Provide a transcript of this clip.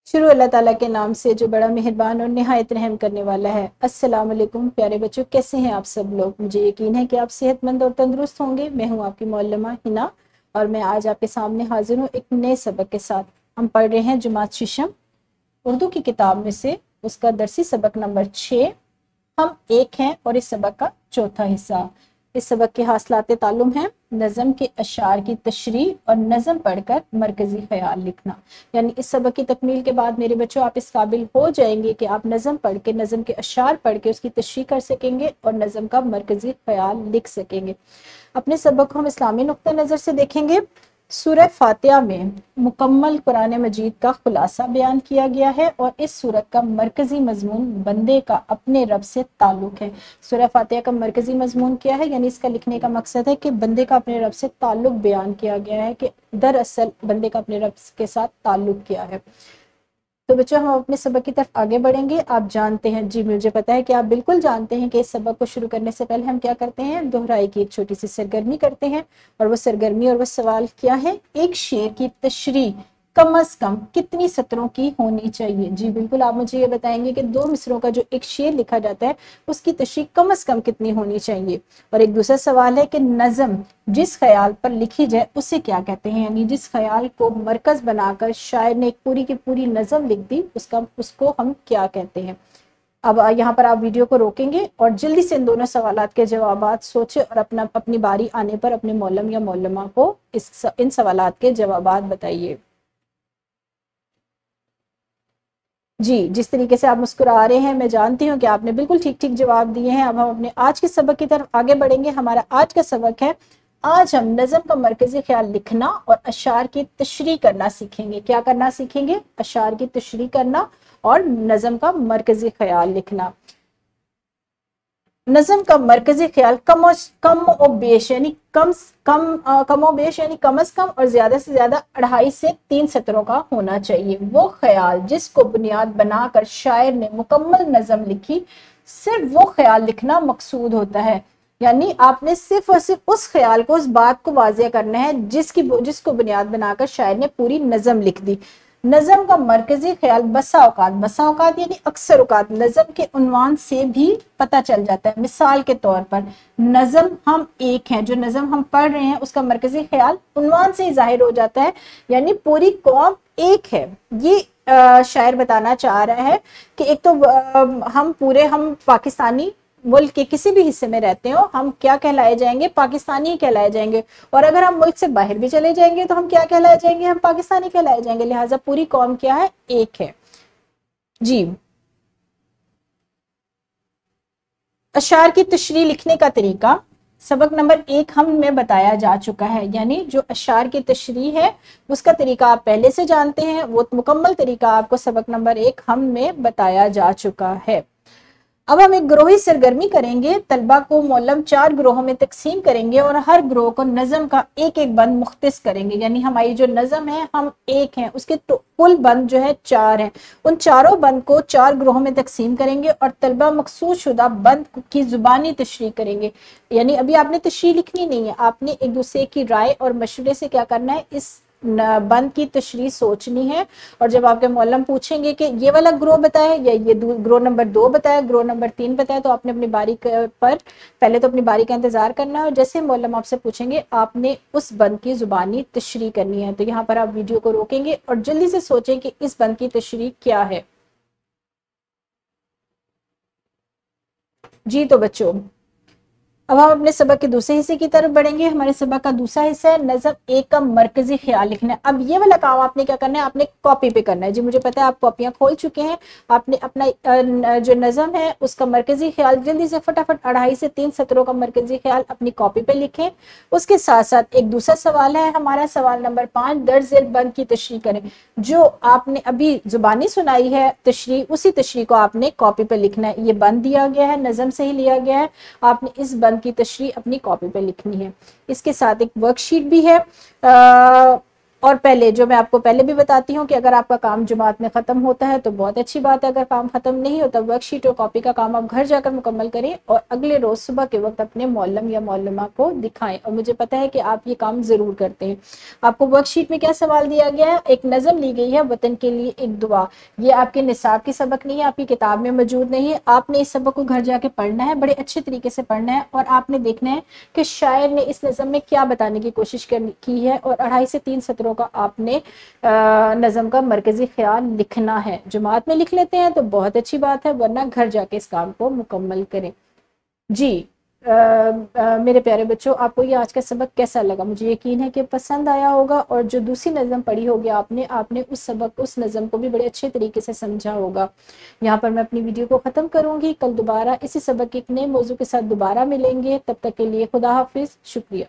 शुरू अल्लाह ताला के नाम से जो बड़ा मेहरबान और निहायत रहम करने वाला है। अस्सलाम वालेकुम प्यारे बच्चों, कैसे हैं आप सब लोग। मुझे यकीन है कि आप सेहतमंद और तंदुरुस्त होंगे। मैं हूं आपकी मौलमा हिना और मैं आज आपके सामने हाजिर हूं एक नए सबक के साथ। हम पढ़ रहे हैं जमात शीशम उर्दू की किताब में से उसका दरसी सबक नंबर 6। हम एक हैं और इस सबक का चौथा हिस्सा। इस सबक के हासिलात ताल्लुम हैं नज़म के अशार की तशरीह और नज़म पढ़कर मरकज़ी ख्याल लिखना। यानी इस सबक की तकमील के बाद मेरे बच्चों आप इस काबिल हो जाएंगे कि आप नज़म पढ़ के, नज़म के अशार पढ़ के उसकी तशरीह कर सकेंगे और नज़म का मरकज़ी ख्याल लिख सकेंगे। अपने सबक को हम इस्लामी नुक्ता नज़र से देखेंगे। सूरह फातिहा में मुकम्मल कुरान मजीद का खुलासा बयान किया गया है और इस सूरत का मरकजी मजमून बंदे का अपने रब से ताल्लुक है। सूरह फातिहा का मरकजी मजमून क्या है, यानी इसका लिखने का मकसद है कि बंदे का अपने रब से ताल्लुक बयान किया गया है कि दरअसल बंदे का अपने रब के साथ ताल्लुक क्या है। तो बच्चों हम अपने सबक की तरफ आगे बढ़ेंगे। आप जानते हैं, जी मुझे पता है कि आप बिल्कुल जानते हैं कि इस सबक को शुरू करने से पहले हम क्या करते हैं, दोहराई की एक छोटी सी सरगर्मी करते हैं। और वो सरगर्मी और वो सवाल क्या है, एक शेर की तशरीह कम अज कम कितनी सतरों की होनी चाहिए। जी बिल्कुल, आप मुझे ये बताएंगे कि 2 मिसरों का जो एक शेर लिखा जाता है उसकी तशरीह कम अज कम कितनी होनी चाहिए। और एक दूसरा सवाल है कि नज़म जिस ख्याल पर लिखी जाए उसे क्या कहते हैं, यानी जिस ख्याल को मरकज बनाकर शायर ने एक पूरी की पूरी नज़म लिख दी उसको हम क्या कहते हैं। अब यहाँ पर आप वीडियो को रोकेंगे और जल्दी से इन दोनों सवालात के जवाबात सोचें और अपनी बारी आने पर अपने मौलम या मौलमा को इन सवालात के जवाबात बताइए। जी, जिस तरीके से आप मुस्कुरा रहे हैं मैं जानती हूँ कि आपने बिल्कुल ठीक ठीक जवाब दिए हैं। अब हम अपने आज के सबक की तरफ आगे बढ़ेंगे। हमारा आज का सबक है, आज हम नज़म का मरकजी ख्याल लिखना और अशार की तशरीह करना सीखेंगे। क्या करना सीखेंगे, अशार की तशरीह करना और नज़म का मरकजी ख्याल लिखना। नज़म का मरकजी ख्याल कम और बेश यानी कम अज कम और ज्यादा से ज्यादा 2.5 से 3 सतरों का होना चाहिए। वो ख्याल जिसको बुनियाद बनाकर शायर ने मुकम्मल नज़म लिखी, सिर्फ वो ख्याल लिखना मकसूद होता है। यानी आपने सिर्फ और सिर्फ उस ख्याल को, उस बात को वाज़ेह करना है जिसको बुनियाद बनाकर शायर ने पूरी नज़म लिख दी। नज़म का मरकजी ख्याल बसा औकात यानी अक्सर औकात नज़म के उन्वान से भी पता चल जाता है। मिसाल के तौर पर नज़म हम एक हैं, जो नज़म हम पढ़ रहे हैं उसका मरकजी ख्याल उन्वान से ही जाहिर हो जाता है, यानी पूरी कौम एक है। ये शायर बताना चाह रहा है कि एक तो हम पाकिस्तानी मुल्क के किसी भी हिस्से में रहते हो, हम क्या कहलाए जाएंगे, पाकिस्तानी ही कहलाए जाएंगे। और अगर हम मुल्क से बाहर भी चले जाएंगे तो हम क्या कहलाए जाएंगे, हम पाकिस्तानी कहलाए जाएंगे। लिहाजा पूरी कौम क्या है, एक है। जी, अशार की तशरीह लिखने का तरीका सबक नंबर 1 में बताया जा चुका है। यानी जो अशार की तशरीह है उसका तरीका आप पहले से जानते हैं, वो मुकम्मल तरीका आपको सबक नंबर 1 में बताया जा चुका है। अब हम एक ग्रोही सरगर्मी करेंगे। तलबा को मौलम 4 ग्रोहों में तकसीम करेंगे और हर ग्रोह को नज़म का एक एक बंद मुख्तिस करेंगे। यानी हमारी जो नज़म है, हम एक हैं, उसके कुल बंद जो है 4 हैं। उन चारों बंद को 4 ग्रोहों में तकसीम करेंगे और तलबा मखसूस शुदा बंद की जुबानी तशरीह करेंगे। यानी अभी आपने तशरीह लिखनी नहीं है, आपने एक दूसरे की राय और मशवरे से क्या करना है, इस बंद की तशरीह सोचनी है। और जब आपके मौलम पूछेंगे कि ये वाला ग्रोह बताए या ये ग्रोह नंबर 2 बताए, ग्रोह नंबर 3 बताए, तो आपने अपनी बारी पर पहले तो अपनी बारी का इंतजार करना है और जैसे मौलम आपसे पूछेंगे आपने उस बंद की जुबानी तशरीह करनी है। तो यहाँ पर आप वीडियो को रोकेंगे और जल्दी से सोचें कि इस बंद की तशरीह क्या है। जी तो बच्चों, अब हम अपने सबक के दूसरे हिस्से की तरफ बढ़ेंगे। हमारे सबक का दूसरा हिस्सा है नज़म 1 का मरकजी ख्याल लिखना है। अब ये वाला काम आपने क्या करना है, आपने कॉपी पे करना है। जी मुझे पता है आप कॉपियां खोल चुके हैं। आपने अपना जो नज़म है उसका मरकजी ख्याल जल्दी से फटाफट 2.5 से 3 सतरों का मरकजी ख्याल अपनी कॉपी पे लिखें। उसके साथ साथ एक दूसरा सवाल है हमारा, सवाल नंबर 5, दर्ज झेल बंद की तशरीह करें। जो आपने अभी जुबानी सुनाई है तशरीह, उसी तशरीह को आपने कॉपी पे लिखना है। ये बंद दिया गया है, नज़म से ही लिया गया है, आपने इस बंद की तशरीह अपनी कॉपी पे लिखनी है। इसके साथ एक वर्कशीट भी है اور پہلے جو میں آپ کو پہلے بھی بتاتی ہوں کہ اگر آپ کا کام جماعت میں ختم ہوتا ہے تو بہت اچھی بات ہے، اگر کام ختم نہیں ہوتا ورک شیٹ اور کاپی کا کام آپ گھر جا کر مکمل کریں اور اگلے روز صبح کے وقت اپنے معلم یا معلمہ کو دکھائیں، اور مجھے پتا ہے کہ آپ یہ کام ضرور کرتے ہیں۔ آپ کو ورک شیٹ میں کیا سوال دیا گیا ہے؟ ایک نظم لی گئی ہے، وطن کے لیے ایک دعا۔ یہ آپ کے نصاب کی سبق نہیں ہے، آپ کی کتاب میں موجود نہیں ہے، آپ نے اس سبق کو گھر جا کے پڑھنا ہے، بڑے اچھے طریقے سے پڑھنا ہے، اور آپ نے دیکھنا ہے کہ شاعر نے اس نظم میں کیا بتانے کی کوشش کی ہے، اور 2.5 سے 3 سطروں کا آپ نے نظم کا مرکزی خیال لکھنا ہے۔ جماعت میں لکھ لیتے ہیں تو بہت اچھی بات ہے، ورنہ گھر جا کے اس کام کو مکمل کریں۔ جی میرے پیارے بچوں، آپ کو یہ آج کا سبق کیسا لگا؟ مجھے یقین ہے کہ پسند آیا ہوگا، اور جو دوسری نظم پڑھی ہوگی آپ نے اس سبق اس نظم کو بھی بڑے اچھے طریقے سے سمجھا ہوگا۔ یہاں پر میں اپنی ویڈیو کو ختم کروں گی، کل دوبارہ اسی سبق کے ایک نئے موضوع کے ساتھ دوبارہ ملیں گے، تب تک کے لیے خدا حافظ، شکریہ۔